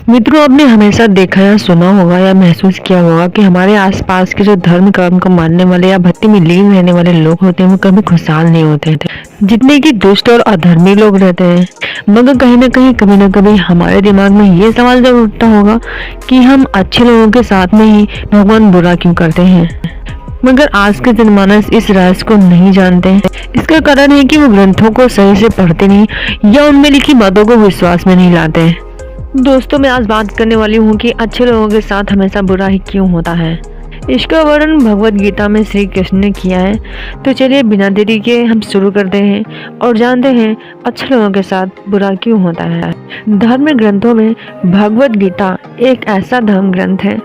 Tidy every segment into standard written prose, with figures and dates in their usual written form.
मित्रों, आपने हमेशा देखा या सुना होगा या महसूस किया होगा कि हमारे आसपास के जो धर्म कर्म को मानने वाले या भक्ति में लीन रहने वाले लोग होते हैं वो कभी खुशहाल नहीं होते थे। जितने कि दुष्ट और अधर्मी लोग रहते हैं, मगर कहीं ना कभी हमारे दिमाग में ये सवाल जरूर उठता होगा कि हम अच्छे लोगों के साथ में ही भगवान बुरा क्यों करते हैं। मगर आज के जनमानस इस रहस्य को नहीं जानते हैं। इसका कारण है कि वो ग्रंथों को सही से पढ़ते नहीं या उनमें लिखी बातों को विश्वास में नहीं लाते हैं। दोस्तों, मैं आज बात करने वाली हूँ कि अच्छे लोगों के साथ हमेशा बुरा ही क्यों होता है। इसका वर्णन भगवत गीता में श्री कृष्ण ने किया है। तो चलिए बिना देरी के हम शुरू करते हैं और जानते हैं अच्छे लोगों के साथ बुरा क्यों होता है। धर्म ग्रंथों में भगवत गीता एक ऐसा धर्म ग्रंथ है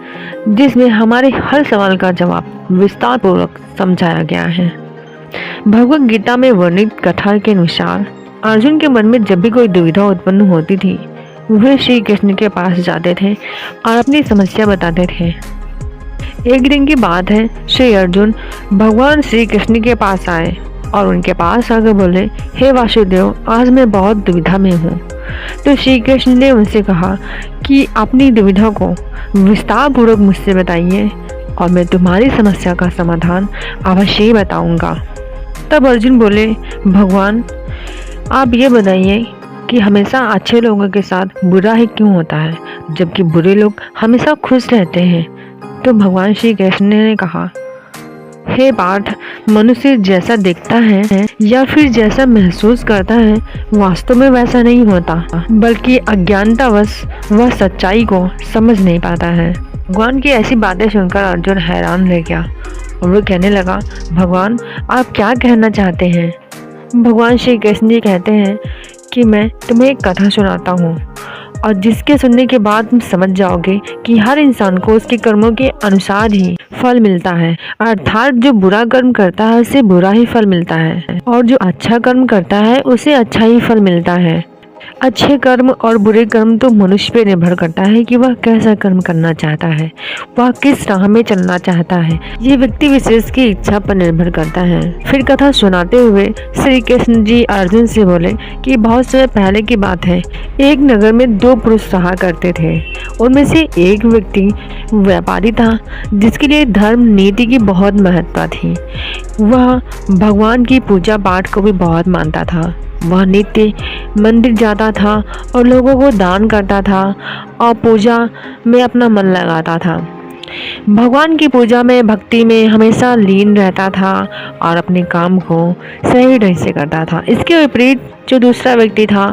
जिसमें हमारे हर सवाल का जवाब विस्तार पूर्वक समझाया गया है। भगवत गीता में वर्णित कथा के अनुसार अर्जुन के मन में जब भी कोई दुविधा उत्पन्न होती थी, वे श्री कृष्ण के पास जाते थे और अपनी समस्या बताते थे। एक दिन की बात है, श्री अर्जुन भगवान श्री कृष्ण के पास आए और उनके पास आकर बोले, हे वासुदेव, आज मैं बहुत दुविधा में हूँ। तो श्री कृष्ण ने उनसे कहा कि अपनी दुविधा को विस्तार पूर्वक मुझसे बताइए और मैं तुम्हारी समस्या का समाधान अवश्य ही बताऊंगा। तब अर्जुन बोले, भगवान आप ये बताइए कि हमेशा अच्छे लोगों के साथ बुरा ही क्यों होता है, जबकि बुरे लोग हमेशा खुश रहते हैं। तो भगवान श्री कृष्ण ने कहा, हे पार्थ, मनुष्य जैसा दिखता है या फिर जैसा महसूस करता है वास्तव में वैसा नहीं होता, बल्कि अज्ञानतावश वह सच्चाई को समझ नहीं पाता है। भगवान की ऐसी बातें सुनकर अर्जुन हैरान रह गया और वो कहने लगा, भगवान आप क्या कहना चाहते हैं। भगवान श्री कृष्ण जी कहते हैं कि मैं तुम्हें एक कथा सुनाता हूँ और जिसके सुनने के बाद तुम समझ जाओगे कि हर इंसान को उसके कर्मों के अनुसार ही फल मिलता है। अर्थात जो बुरा कर्म करता है उसे बुरा ही फल मिलता है और जो अच्छा कर्म करता है उसे अच्छा ही फल मिलता है। अच्छे कर्म और बुरे कर्म तो मनुष्य पे निर्भर करता है कि वह कैसा कर्म करना चाहता है, वह किस राह में चलना चाहता है। ये व्यक्ति विशेष की इच्छा पर निर्भर करता है। फिर कथा सुनाते हुए श्री कृष्ण जी अर्जुन से बोले कि बहुत समय पहले की बात है, एक नगर में दो पुरुष रहा करते थे। उनमें से एक व्यक्ति व्यापारी था जिसके लिए धर्म नीति की बहुत महत्ता थी। वह भगवान की पूजा पाठ को भी बहुत मानता था। वह नित्य मंदिर जाता था और लोगों को दान करता था और पूजा में अपना मन लगाता था। भगवान की पूजा में भक्ति में हमेशा लीन रहता था और अपने काम को सही ढंग से करता था। इसके विपरीत जो दूसरा व्यक्ति था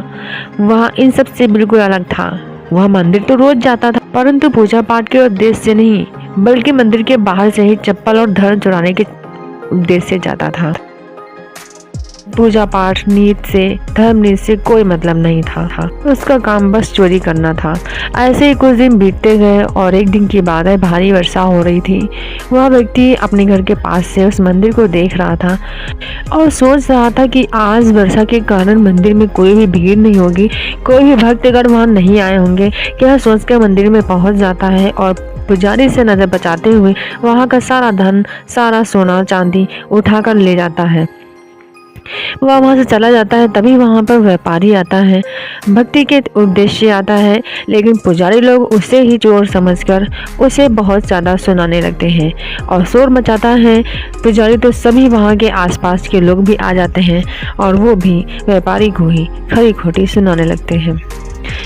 वह इन सब से बिल्कुल अलग था। वह मंदिर तो रोज जाता था, परंतु पूजा पाठ के उद्देश्य से नहीं, बल्कि मंदिर के बाहर से ही चप्पल और धड़ चुराने के उद्देश्य से जाता था। पूजा पाठ नीति से धर्म नीति से कोई मतलब नहीं था। उसका काम बस चोरी करना था। ऐसे ही कुछ दिन बीतते गए और एक दिन की बात है, भारी वर्षा हो रही थी। वह व्यक्ति अपने घर के पास से उस मंदिर को देख रहा था और सोच रहा था कि आज वर्षा के कारण मंदिर में कोई भी भीड़ नहीं होगी, कोई भी भक्तगण वहाँ नहीं आए होंगे। क्या सोचकर मंदिर में पहुँच जाता है और पुजारी से नजर बचाते हुए वहाँ का सारा धन, सारा सोना चांदी उठा कर ले जाता है। वह वहाँ से चला जाता है। तभी वहाँ पर व्यापारी आता है, भक्ति के उद्देश्य आता है, लेकिन पुजारी लोग उसे ही चोर समझकर उसे बहुत ज़्यादा सुनाने लगते हैं और शोर मचाता है। पुजारी तो सभी वहाँ के आसपास के लोग भी आ जाते हैं और वो भी व्यापारी को ही खरी खोटी सुनाने लगते हैं।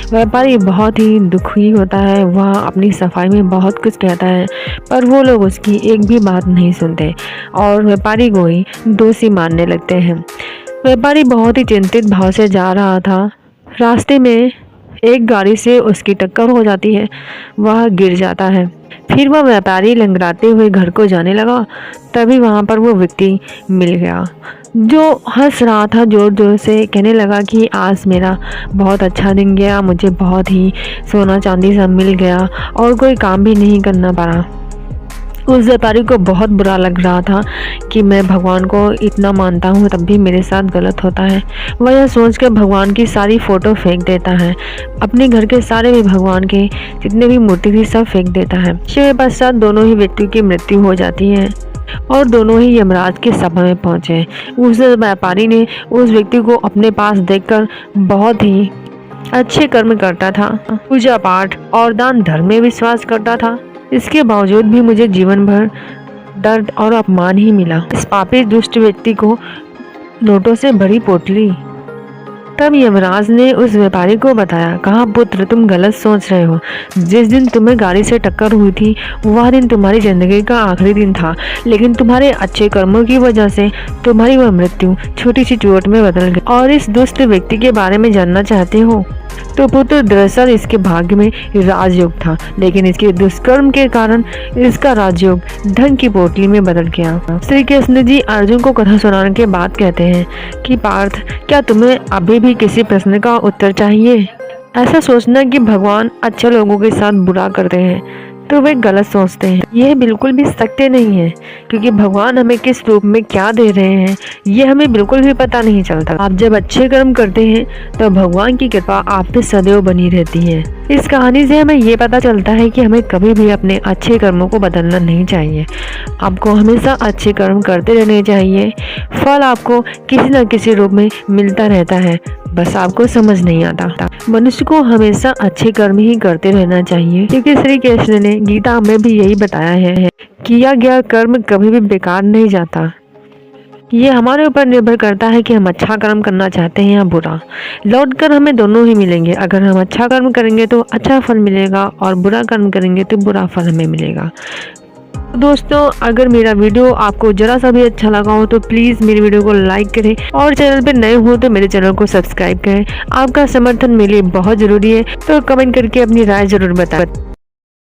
व्यापारी बहुत ही दुखी होता है। वह अपनी सफाई में बहुत कुछ कहता है, पर वो लोग उसकी एक भी बात नहीं सुनते और व्यापारी को ही दोषी मानने लगते हैं। व्यापारी बहुत ही चिंतित भाव से जा रहा था। रास्ते में एक गाड़ी से उसकी टक्कर हो जाती है, वह गिर जाता है। फिर वह व्यापारी लंगड़ाते हुए घर को जाने लगा। तभी वहाँ पर वो व्यक्ति मिल गया जो हंस रहा था, जोर जोर से कहने लगा कि आज मेरा बहुत अच्छा दिन गया, मुझे बहुत ही सोना चांदी सब मिल गया और कोई काम भी नहीं करना पड़ा। उस व्यापारी को बहुत बुरा लग रहा था कि मैं भगवान को इतना मानता हूँ तब भी मेरे साथ गलत होता है। वह यह सोचकर भगवान की सारी फ़ोटो फेंक देता है। अपने घर के सारे भी भगवान के जितने भी मूर्ति थी सब फेंक देता है। इसके पश्चात दोनों ही व्यक्तियों की मृत्यु हो जाती है और दोनों ही यमराज के सभा में पहुंचे। उस व्यापारी ने उस व्यक्ति को अपने पास देखकर बहुत ही अच्छे कर्म करता था, पूजा पाठ और दान धर्म में विश्वास करता था। इसके बावजूद भी मुझे जीवन भर दर्द और अपमान ही मिला। इस पापी दुष्ट व्यक्ति को नोटों से भरी पोटली। तब यमराज ने उस व्यापारी को बताया, कहा पुत्र तुम गलत सोच रहे हो। जिस दिन तुम्हें गाड़ी से टक्कर हुई थी वह दिन तुम्हारी जिंदगी का आखिरी दिन था, लेकिन तुम्हारे अच्छे कर्मों की वजह से तुम्हारी वह मृत्यु छोटी सी चोट में बदल गई। और इस दुष्ट व्यक्ति के बारे में जानना चाहते हो तो पुत्र दरअसल इसके भाग्य में राजयोग था, लेकिन इसके दुष्कर्म के कारण इसका राजयोग धन की पोटली में बदल गया। श्री कृष्ण जी अर्जुन को कथा सुनाने के बाद कहते हैं कि पार्थ, क्या तुम्हें अभी भी किसी प्रश्न का उत्तर चाहिए? ऐसा सोचना कि भगवान अच्छे लोगों के साथ बुरा करते हैं तो वे गलत सोचते हैं। यह बिल्कुल भी सत्य नहीं है, क्योंकि भगवान हमें किस रूप में क्या दे रहे हैं ये हमें बिल्कुल भी पता नहीं चलता। आप जब अच्छे कर्म करते हैं तो भगवान की कृपा आप पे सदैव बनी रहती है। इस कहानी से हमें ये पता चलता है कि हमें कभी भी अपने अच्छे कर्मों को बदलना नहीं चाहिए। आपको हमेशा अच्छे कर्म करते रहने चाहिए। फल आपको किसी न किसी रूप में मिलता रहता है, बस आपको समझ नहीं आता। मनुष्य को हमेशा अच्छे कर्म ही करते रहना चाहिए, क्योंकि श्री कृष्ण ने गीता में भी यही बताया है, किया गया कर्म कभी भी बेकार नहीं जाता। ये हमारे ऊपर निर्भर करता है कि हम अच्छा कर्म करना चाहते हैं या बुरा। लौट कर हमें दोनों ही मिलेंगे। अगर हम अच्छा कर्म करेंगे तो अच्छा फल मिलेगा और बुरा कर्म करेंगे तो बुरा फल हमें मिलेगा। दोस्तों, अगर मेरा वीडियो आपको जरा सा भी अच्छा लगा हो तो प्लीज़ मेरे वीडियो को लाइक करें और चैनल पर नए हो तो मेरे चैनल को सब्सक्राइब करें। आपका समर्थन मेरे लिए बहुत ज़रूरी है, तो कमेंट करके अपनी राय ज़रूर बताएं।